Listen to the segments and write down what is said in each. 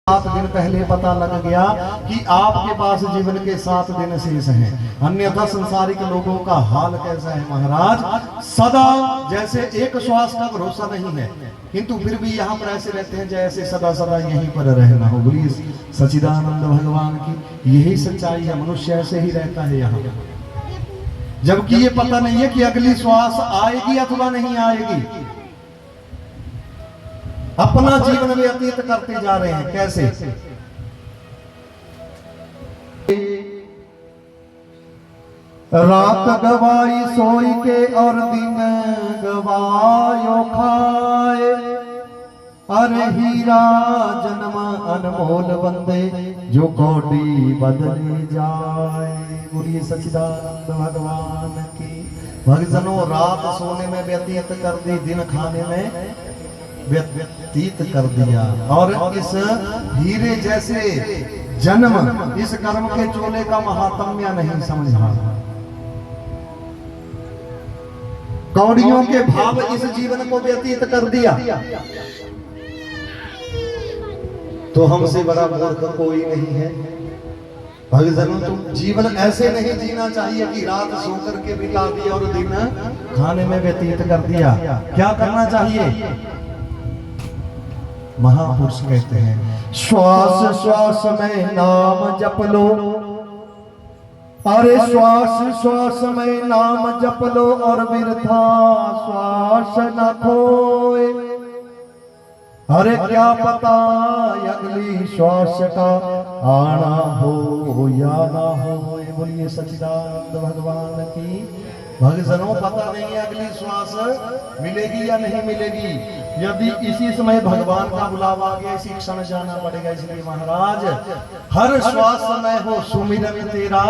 7 दिन पहले पता लग गया कि आपके पास जीवन के 7 दिन शेष हैं। अन्यथा संसारिक लोगों का हाल कैसा है महाराज, सदा जैसे एक श्वास का भरोसा नहीं है, किंतु फिर भी यहाँ पर ऐसे रहते हैं जैसे सदा सदा यहीं पर रहना हो। बोलिए सच्चिदानंद भगवान की। यही सच्चाई है, मनुष्य ऐसे ही रहता है यहाँ, जबकि ये पता नहीं है कि अगली श्वास आएगी अथवा नहीं आएगी। अपना जीवन व्यतीत करते जा रहे हैं। कैसे? रात गवाई सोई के और दिन गवायो खाए, अरे हीरा जन्म अनमोल बंदे जो कौड़ी बदले जाए। बोलिए सच्चिदानंद भगवान की। भक्तजनों, रात सोने में व्यतीत कर दी, दिन खाने में व्यतीत कर दिया, और इस हीरे जैसे जन्म, इस कर्म के चोले का महात्म्य नहीं समझा। कौड़ियों के भाव इस जीवन को व्यतीत कर दिया, तो हमसे बड़ा मूर्ख कोई नहीं है। भक्तजनों, तुम जीवन ऐसे नहीं जीना चाहिए कि रात सो करके बिता दिया और दिन खाने में व्यतीत कर दिया। क्या करना चाहिए? महापुरुष कहते हैं, श्वास श्वास में नाम जप लो, अरे श्वास श्वास में नाम जप लो और वृथा श्वास न खोए। अरे क्या पता अगली श्वास का आना हो या ना हो। बोलिए सच्चिदानंद भगवान की। भक्तजनों, पता नहीं है अगली श्वास मिलेगी या नहीं मिलेगी। यदि इसी समय भगवान का बुलावा आ गया, इसी क्षण जाना पड़ेगा। इसलिए महाराज, हर श्वास समय हो सुमिरन तेरा,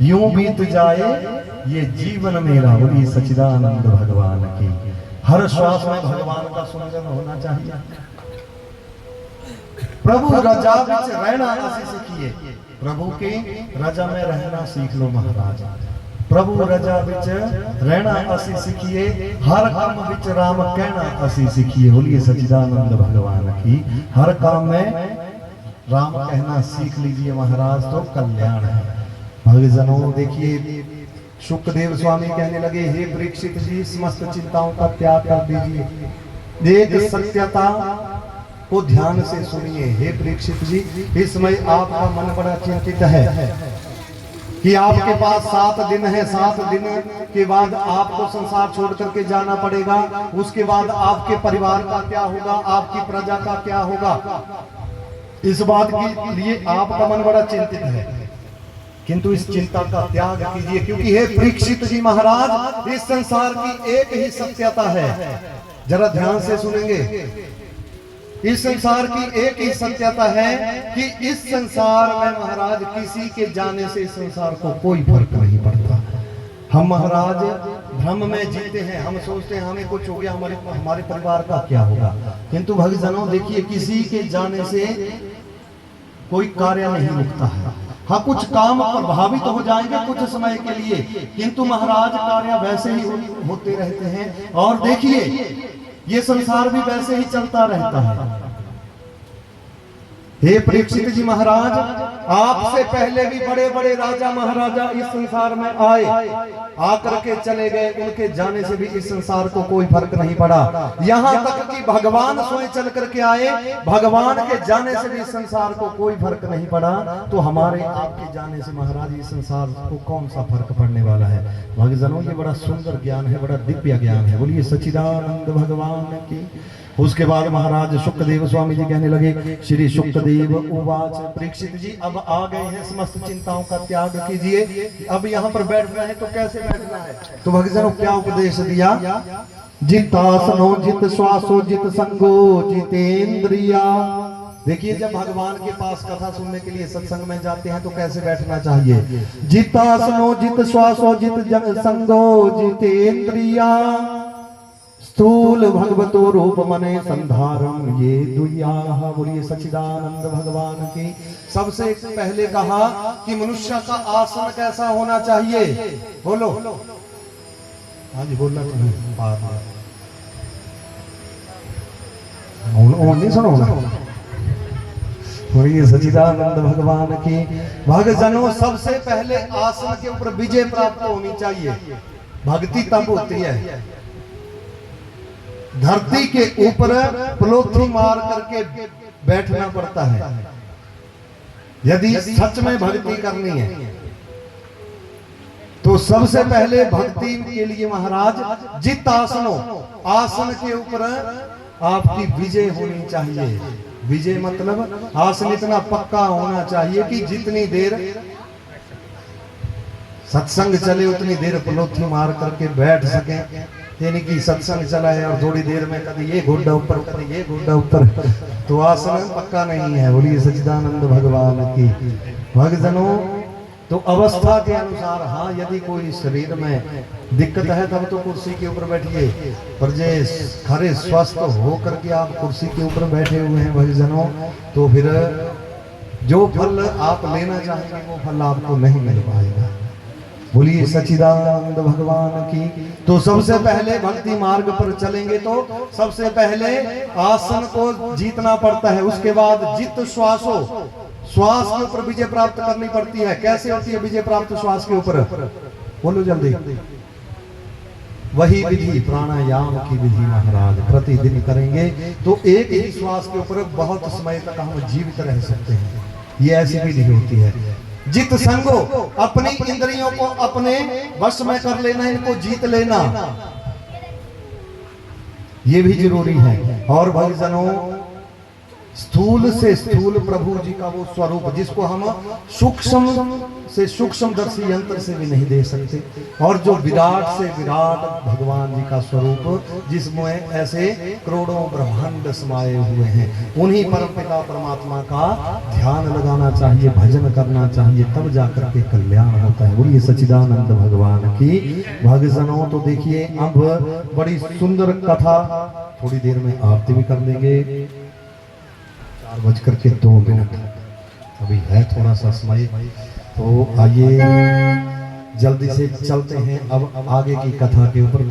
यूं बीत जाए ये जीवन मेरा। बोलिए सच्चिदानंद भगवान की। हर श्वास में भगवान का सुमिरन होना चाहिए। प्रभु रजा विच रहना असी सीखिए। प्रभु के रजा में रहना सीख लो महाराज। प्रभु रजा विच रहना असी सीखिए, हर काम विच राम कहना असी सीखिए। बोलिए सच्चिदानंद भगवान की। हर काम में राम कहना सीख लीजिए महाराज, तो कल्याण है। भक्तजनों, देखिए शुकदेव स्वामी कहने लगे, हे परीक्षित जी, समस्त चिंताओं का त्याग कर दीजिए, एक सत्यता को ध्यान से सुनिए। हे परीक्षित जी, इस समय आपका मन बड़ा चिंतित है कि आपके पास 7 दिन है। 7 दिन के बाद आपको संसार छोड़ करके जाना पड़ेगा। उसके बाद आपके परिवार का क्या होगा, आपकी प्रजा का क्या होगा, इस बात के लिए आपका मन बड़ा चिंतित है। किंतु इस चिंता का त्याग कीजिए, क्योंकि हे परीक्षित जी महाराज, इस संसार की एक ही सत्यता है। जरा ध्यान से सुनेंगे। इस संसार की एक ही सत्यता है कि इस संसार में महाराज किसी के जाने से इस संसार को कोई फर्क नहीं पड़ता। हम महाराज भ्रम में जीते हैं। हम सोचते हैं हमें कुछ हो गया, हमारे परिवार का क्या होगा। किंतु भक्तजनों, देखिए, किसी के जाने से कोई कार्य नहीं रुकता है। हाँ, कुछ काम प्रभावित हो जाएंगे कुछ समय के लिए, किंतु महाराज कार्य वैसे ही होते रहते हैं। और देखिए, ये संसार भी वैसे ही चलता रहता है। हे परीक्षित जी महाराज, आपसे पहले भी बड़े बड़े राजा महाराजा इस संसार में आए, आकर के चले गए। उनके जाने से भी इस संसार को कोई फर्क नहीं पड़ा। यहाँ तक कि भगवान स्वयं चल करके आए, भगवान के जाने से भी इस संसार को कोई फर्क नहीं पड़ा। तो हमारे आपके जाने से महाराज इस संसार को कौन सा फर्क पड़ने वाला है। भक्तजनों, ये बड़ा सुंदर ज्ञान है, बड़ा दिव्य ज्ञान है। बोलिए सच्चिदानंद भगवान की। उसके बाद महाराज शुकदेव स्वामी जी कहने लगे, श्री शुकदेव उवाच, परीक्षित जी, अब आ गए हैं, समस्त चिंताओं का त्याग कीजिए। अब यहाँ पर बैठना है, तो कैसे बैठना है? तो भक्तजनों, क्या उपदेश दिया? जितासनो जित श्वासो जित संगो जितेंद्रिया। देखिए, जब भगवान के पास कथा सुनने के लिए सत्संग में जाते हैं तो कैसे बैठना चाहिए? जितासनो जित श्वासो जित संगो जितेंद्रिया, स्थूल भगवतो रूप मने संधारम ये दुया। बोलिए सच्चिदानंद भगवान की। सबसे पहले कहा कि मनुष्य का आसन कैसा होना चाहिए। बोलो। हाँ जी, बोलना चाहिए। और नहीं सुनो ना। बोलिए सच्चिदानंद भगवान की। भक्तजनों, सबसे पहले आसन के ऊपर विजय प्राप्त होनी चाहिए। भक्ति तब होती है धरती के ऊपर पलोथी मार करके बैठना पड़ता है यदि सच में भक्ति करनी है। तो सबसे पहले भक्ति के लिए महाराज जित आसनो, आसन के ऊपर आपकी विजय होनी चाहिए। विजय मतलब आसन इतना पक्का होना चाहिए कि जितनी देर सत्संग चले उतनी देर पलोथी मार करके बैठ सके। यानी कि सत्संग चला है और थोड़ी देर में कभी ये घुड्डा ऊपर कभी ये घुड्डा ऊपर, तो आसन पक्का नहीं है। बोलिए सच्चिदानंद भगवान की। भक्तजनों, तो अवस्था के अनुसार, हाँ यदि कोई शरीर में दिक्कत है तब तो कुर्सी के ऊपर बैठिए, पर जे खरे स्वस्थ हो करके आप कुर्सी के ऊपर बैठे हुए हैं भक्तजनों, तो फिर जो फल आप लेना चाहेंगे वो फल आपको नहीं मिल पाएगा। बोलिए सच्चिदानंद भगवान की। तो सबसे पहले भक्ति मार्ग पर चलेंगे तो सबसे पहले आसन को जीतना पड़ता है। उसके बाद जित श्वासो, श्वास के ऊपर विजय प्राप्त करनी पड़ती है। कैसे होती है विजय प्राप्त श्वास के ऊपर? बोलो जल्दी। वही विधि प्राणायाम की विधि महाराज प्रतिदिन करेंगे तो एक ही श्वास के ऊपर बहुत समय तक हम जीवित रह सकते हैं। ये ऐसी विधि होती है। जित संगो, अपनी इंद्रियों को अपने वश में कर लेना, इनको जीत लेना, ये भी जरूरी है। और भक्तजनों, स्थूल से स्थूल प्रभु जी का वो स्वरूप जिसको हम सूक्ष्म से सूक्ष्म दर्शी यंत्र से भी नहीं दे सकते, और जो विराट से विराट भगवान जी का स्वरूप जिसमें ऐसे करोड़ों ब्रह्मांड समाये हुए हैं, उन्हीं परमपिता परमात्मा का ध्यान लगाना चाहिए, भजन करना चाहिए, तब जाकर के कल्याण होता है। बोलिए सच्चिदानंद भगवान की। भक्तजनों, तो देखिए अब बड़ी सुंदर कथा, थोड़ी देर में आरती भी कर देंगे। 4:02 अभी है थोड़ा सा समय, तो आइए जल्दी से चलते हैं अब आगे की कथा के ऊपर।